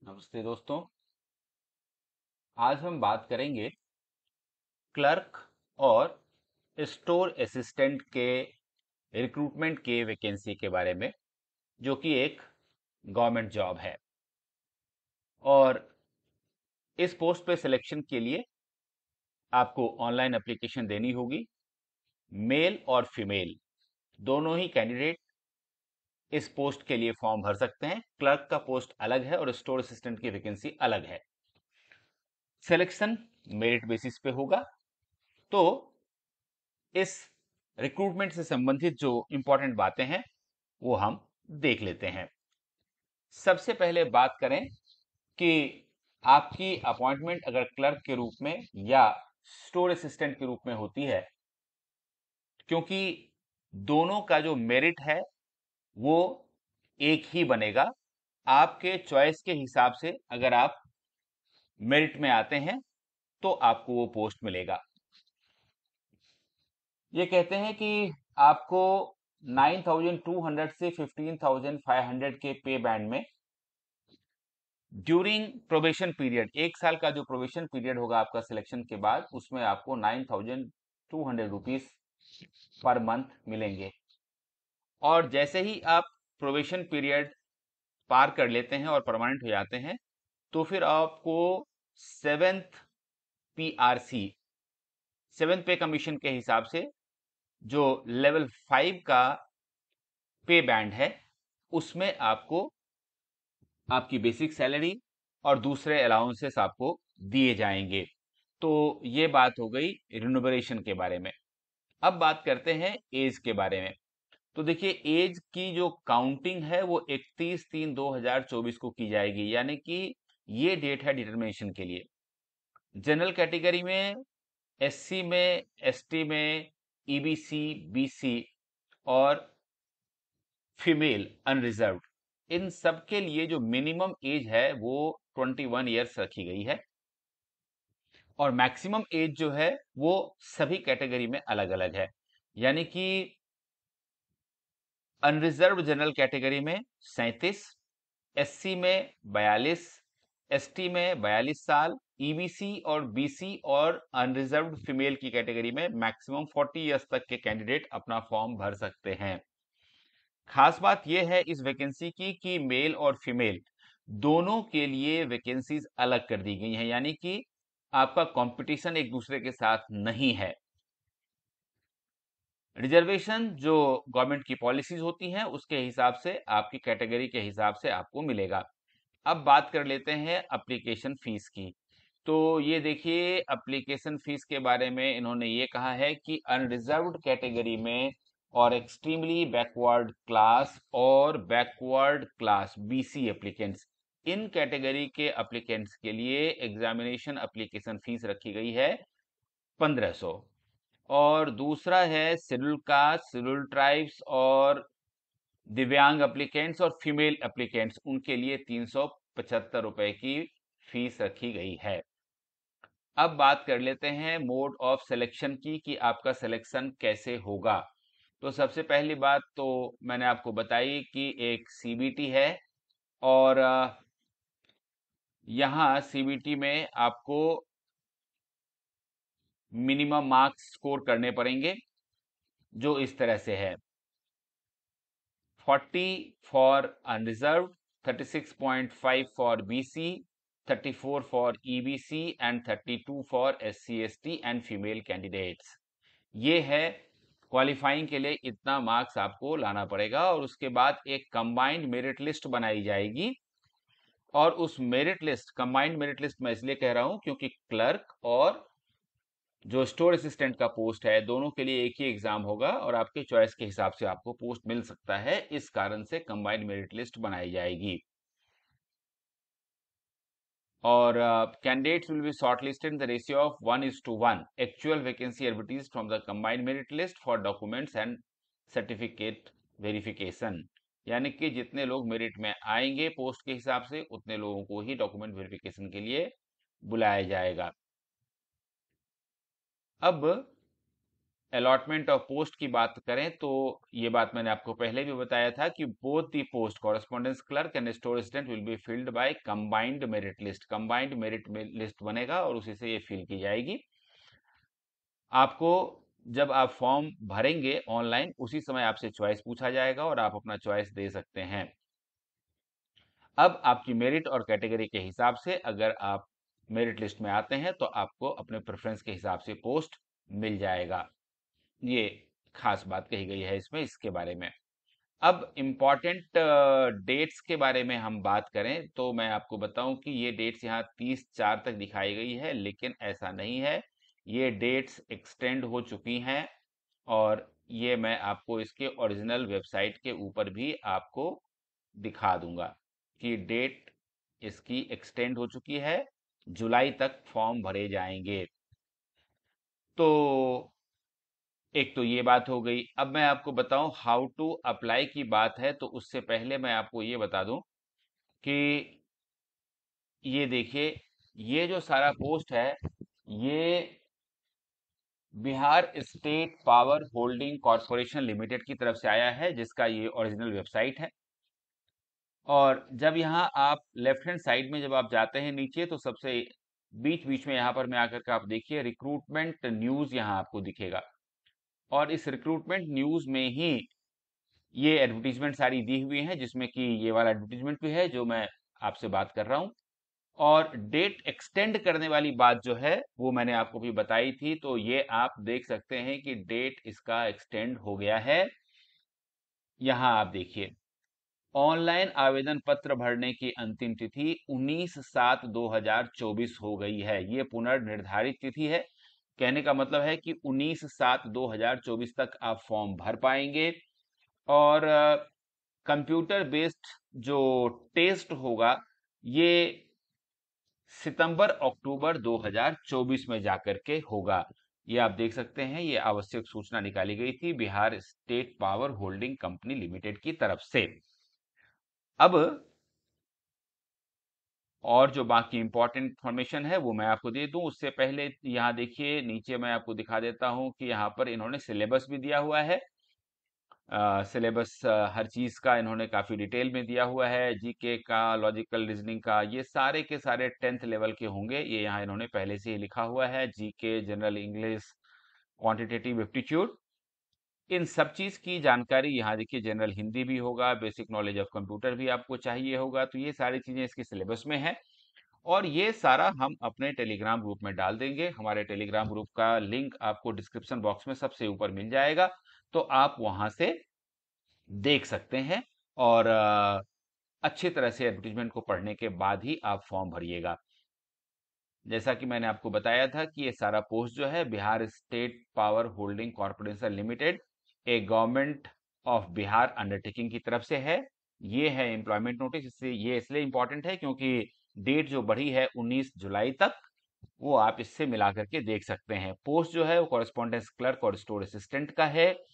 नमस्ते दोस्तों। आज हम बात करेंगे क्लर्क और स्टोर असिस्टेंट के रिक्रूटमेंट के वैकेंसी के बारे में, जो कि एक गवर्नमेंट जॉब है। और इस पोस्ट पे सिलेक्शन के लिए आपको ऑनलाइन एप्लीकेशन देनी होगी। मेल और फीमेल दोनों ही कैंडिडेट इस पोस्ट के लिए फॉर्म भर सकते हैं। क्लर्क का पोस्ट अलग है और स्टोर असिस्टेंट की वैकेंसी अलग है। सिलेक्शन मेरिट बेसिस पे होगा। तो इस रिक्रूटमेंट से संबंधित जो इंपॉर्टेंट बातें हैं वो हम देख लेते हैं। सबसे पहले बात करें कि आपकी अपॉइंटमेंट अगर क्लर्क के रूप में या स्टोर असिस्टेंट के रूप में होती है, क्योंकि दोनों का जो मेरिट है वो एक ही बनेगा। आपके चॉइस के हिसाब से अगर आप मेरिट में आते हैं तो आपको वो पोस्ट मिलेगा। ये कहते हैं कि आपको 9,200 से 15,500 के पे बैंड में ड्यूरिंग प्रोबेशन पीरियड, 1 साल का जो प्रोबेशन पीरियड होगा आपका सिलेक्शन के बाद, उसमें आपको 9,200 रुपीज पर मंथ मिलेंगे। और जैसे ही आप प्रोबेशन पीरियड पार कर लेते हैं और परमानेंट हो जाते हैं तो फिर आपको सेवेंथ पीआरसी, सेवेंथ पे कमीशन के हिसाब से जो लेवल 5 का पे बैंड है उसमें आपको आपकी बेसिक सैलरी और दूसरे अलाउंसेस आपको दिए जाएंगे। तो ये बात हो गई रिन्यूमरेशन के बारे में। अब बात करते हैं एज के बारे में। तो देखिए, एज की जो काउंटिंग है वो 31/3/2024 को की जाएगी, यानी कि ये डेट है डिटर्मिनेशन के लिए। जनरल कैटेगरी में, एससी में, एसटी में, ईबीसी, बीसी और फीमेल अनरिजर्व्ड, इन सब के लिए जो मिनिमम एज है वो 21 ईयर्स रखी गई है। और मैक्सिमम एज जो है वो सभी कैटेगरी में अलग अलग है। यानी कि अनरिजर्व जनरल कैटेगरी में 37, एससी में 42, एसटी में 42 साल, ईबीसी और बीसी और अनरिजर्व्ड फीमेल की कैटेगरी में मैक्सिमम 40 ईयर्स तक के कैंडिडेट अपना फॉर्म भर सकते हैं। खास बात यह है इस वैकेंसी की कि मेल और फीमेल दोनों के लिए वैकेंसीज अलग कर दी गई हैं, यानी कि आपका कंपटीशन एक दूसरे के साथ नहीं है। रिजर्वेशन जो गवर्नमेंट की पॉलिसीज होती हैं उसके हिसाब से, आपकी कैटेगरी के हिसाब से आपको मिलेगा। अब बात कर लेते हैं एप्लीकेशन फीस की। तो ये देखिए, एप्लीकेशन फीस के बारे में इन्होंने ये कहा है कि अनरिजर्व्ड कैटेगरी में और एक्सट्रीमली बैकवर्ड क्लास और बैकवर्ड क्लास बीसी एप्लीकेंट्स, इन कैटेगरी के एप्लीकेंट्स के लिए एग्जामिनेशन एप्लीकेशन फीस रखी गई है 1500। और दूसरा है शेड्यूल कास्ट, शेड्यूल ट्राइब्स और दिव्यांग एप्लीकेंट्स और फीमेल एप्लीकेंट्स, उनके लिए 375 रुपए की फीस रखी गई है। अब बात कर लेते हैं मोड ऑफ सिलेक्शन की कि आपका सिलेक्शन कैसे होगा। तो सबसे पहली बात तो मैंने आपको बताई कि एक सीबीटी है। और यहाँ सीबीटी में आपको मिनिमम मार्क्स स्कोर करने पड़ेंगे, जो इस तरह से है: 40 for unreserved, 36.5 for BC, 34 for EBC and 32 for SC ST and female candidates. ये है क्वालिफाइंग के लिए इतना मार्क्स आपको लाना पड़ेगा। और उसके बाद एक कंबाइंड मेरिट लिस्ट बनाई जाएगी। और उस merit list, combined merit list मैं इसलिए कह रहा हूं क्योंकि क्लर्क और जो स्टोर असिस्टेंट का पोस्ट है दोनों के लिए एक ही एग्जाम होगा और आपके चॉइस के हिसाब से आपको पोस्ट मिल सकता है। इस कारण से कंबाइंड मेरिट लिस्ट बनाई जाएगी। और candidates will be shortlisted in the ratio of 1:1, actual vacancy advertised from the combined merit list for documents and certificate verification। यानी कि जितने लोग मेरिट में आएंगे पोस्ट के हिसाब से उतने लोगों को ही डॉक्यूमेंट वेरिफिकेशन के लिए बुलाया जाएगा। अब अलॉटमेंट ऑफ पोस्ट की बात करें तो ये बात मैंने आपको पहले भी बताया था कि both the post correspondence clerk and store assistant will be filled by combined merit list. Combined merit list बनेगा और उसी से ये फिल की जाएगी। आपको जब आप फॉर्म भरेंगे ऑनलाइन उसी समय आपसे चॉइस पूछा जाएगा और आप अपना चॉइस दे सकते हैं। अब आपकी मेरिट और कैटेगरी के हिसाब से अगर आप मेरिट लिस्ट में आते हैं तो आपको अपने प्रेफरेंस के हिसाब से पोस्ट मिल जाएगा। ये खास बात कही गई है इसमें इसके बारे में। अब इम्पॉर्टेंट डेट्स के बारे में हम बात करें तो मैं आपको बताऊं कि ये डेट्स यहाँ 30/4 तक दिखाई गई है, लेकिन ऐसा नहीं है। ये डेट्स एक्सटेंड हो चुकी हैं और ये मैं आपको इसके ओरिजिनल वेबसाइट के ऊपर भी आपको दिखा दूंगा कि डेट इसकी एक्सटेंड हो चुकी है। जुलाई तक फॉर्म भरे जाएंगे। तो एक तो ये बात हो गई। अब मैं आपको बताऊं हाउ टू अप्लाई की बात है तो उससे पहले मैं आपको ये बता दूं कि ये देखिए, ये जो सारा पोस्ट है ये Bihar state power holding corporation limited की तरफ से आया है, जिसका ये ओरिजिनल वेबसाइट है। और जब यहाँ आप लेफ्ट हैंड साइड में जब आप जाते हैं नीचे तो सबसे बीच बीच में यहाँ पर में आकर के आप देखिए रिक्रूटमेंट न्यूज यहाँ आपको दिखेगा। और इस रिक्रूटमेंट न्यूज में ही ये एडवर्टीजमेंट सारी दी हुई हैं, जिसमें कि ये वाला एडवर्टीजमेंट भी है जो मैं आपसे बात कर रहा हूँ। और डेट एक्सटेंड करने वाली बात जो है वो मैंने आपको भी बताई थी, तो ये आप देख सकते हैं कि डेट इसका एक्सटेंड हो गया है। यहाँ आप देखिए ऑनलाइन आवेदन पत्र भरने की अंतिम तिथि 19/7/2024 हो गई है। ये पुनर्निर्धारित तिथि है। कहने का मतलब है कि 19/7/2024 तक आप फॉर्म भर पाएंगे। और कंप्यूटर बेस्ड जो टेस्ट होगा ये सितंबर अक्टूबर 2024 में जाकर के होगा। ये आप देख सकते हैं, ये आवश्यक सूचना निकाली गई थी Bihar state power holding company limited की तरफ से। अब और जो बाकी इंपॉर्टेंट इंफॉर्मेशन है वो मैं आपको दे दूं उससे पहले यहाँ देखिए नीचे मैं आपको दिखा देता हूं कि यहाँ पर इन्होंने सिलेबस भी दिया हुआ है। सिलेबस हर चीज का इन्होंने काफी डिटेल में दिया हुआ है। जीके का, लॉजिकल रीजनिंग का, ये सारे के सारे 10th लेवल के होंगे। ये यहाँ इन्होंने पहले से ही लिखा हुआ है। GK, general English, quantitative aptitude, इन सब चीज की जानकारी यहाँ देखिए। जनरल हिंदी भी होगा, बेसिक नॉलेज ऑफ कंप्यूटर भी आपको चाहिए होगा, तो ये सारी चीजें इसके सिलेबस में है। और ये सारा हम अपने टेलीग्राम ग्रुप में डाल देंगे। हमारे टेलीग्राम ग्रुप का लिंक आपको डिस्क्रिप्शन बॉक्स में सबसे ऊपर मिल जाएगा, तो आप वहां से देख सकते हैं। और अच्छी तरह से एडवर्टीजमेंट को पढ़ने के बाद ही आप फॉर्म भरिएगा। जैसा कि मैंने आपको बताया था कि ये सारा पोस्ट जो है Bihar state power holding corporation limited, A government of Bihar undertaking की तरफ से है। ये है एम्प्लॉयमेंट नोटिस। इससे ये इसलिए इंपॉर्टेंट है क्योंकि डेट जो बढ़ी है 19 जुलाई तक, वो आप इससे मिला करके देख सकते हैं। पोस्ट जो है वो कॉरेस्पॉन्डेंस क्लर्क और स्टोर असिस्टेंट का है।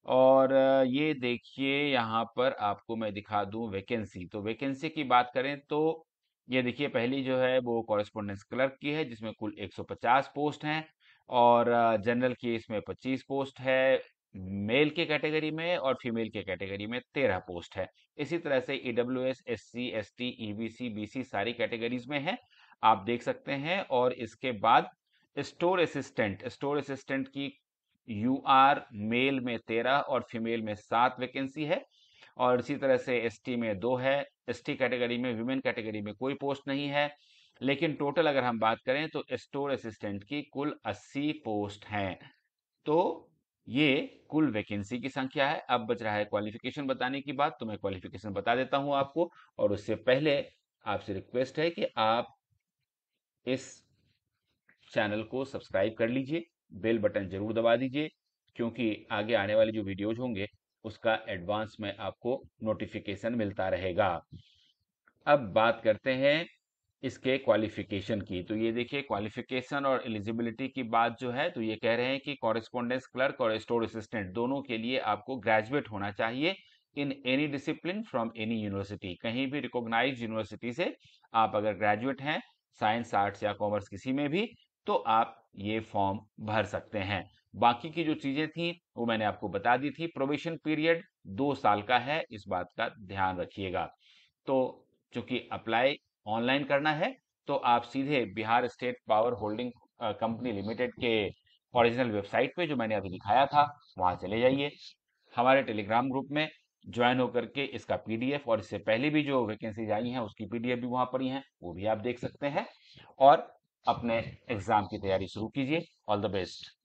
और ये देखिए यहाँ पर आपको मैं दिखा दूं वैकेंसी। तो वैकेंसी की बात करें तो ये देखिए पहली जो है वो कॉरेस्पॉन्डेंस क्लर्क की है, जिसमें कुल 150 पोस्ट हैं। और जनरल की इसमें 25 पोस्ट है। मेल के कैटेगरी में और फीमेल के कैटेगरी में 13 पोस्ट है। इसी तरह से EWS, SC, ST, EBC, BC सारी कैटेगरीज में है, आप देख सकते हैं। और इसके बाद स्टोर असिस्टेंट की यूआर मेल में 13 और फीमेल में 7 वैकेंसी है। और इसी तरह से एसटी में 2 है। एसटी कैटेगरी में, विमेन कैटेगरी में कोई पोस्ट नहीं है। लेकिन टोटल अगर हम बात करें तो स्टोर असिस्टेंट की कुल 80 पोस्ट हैं। तो ये कुल वैकेंसी की संख्या है। अब बच रहा है क्वालिफिकेशन बताने की बात, तो मैं क्वालिफिकेशन बता देता हूं आपको। और उससे पहले आपसे रिक्वेस्ट है कि आप इस चैनल को सब्सक्राइब कर लीजिए, बेल बटन जरूर दबा दीजिए, क्योंकि आगे आने वाले जो वीडियोज होंगे उसका एडवांस में आपको नोटिफिकेशन मिलता रहेगा। अब बात करते हैं इसके क्वालिफिकेशन की। तो ये देखिए क्वालिफिकेशन और एलिजिबिलिटी की बात जो है, तो ये कह रहे हैं कि कॉरेस्पॉन्डेंस क्लर्क और स्टोर असिस्टेंट दोनों के लिए आपको ग्रेजुएट होना चाहिए in any discipline from any university. कहीं भी रिकॉग्नाइज्ड यूनिवर्सिटी से आप अगर ग्रेजुएट हैं, साइंस, आर्ट्स या कॉमर्स किसी में भी, तो आप ये फॉर्म भर सकते हैं। बाकी की जो चीजें थी वो मैंने आपको बता दी थी। प्रोबेशन पीरियड 2 साल का है, इस बात का ध्यान रखिएगा। तो चूंकि अप्लाई ऑनलाइन करना है तो आप सीधे Bihar state power holding company limited के ओरिजिनल वेबसाइट पे जो मैंने अभी दिखाया था वहां चले जाइए। हमारे टेलीग्राम ग्रुप में ज्वाइन होकर के इसका पीडीएफ और इससे पहले भी जो वैकेंसीज आई हैं उसकी पीडीएफ भी वहां पर ही हैं, वो भी आप देख सकते हैं। और अपने एग्जाम की तैयारी शुरू कीजिए। All the best.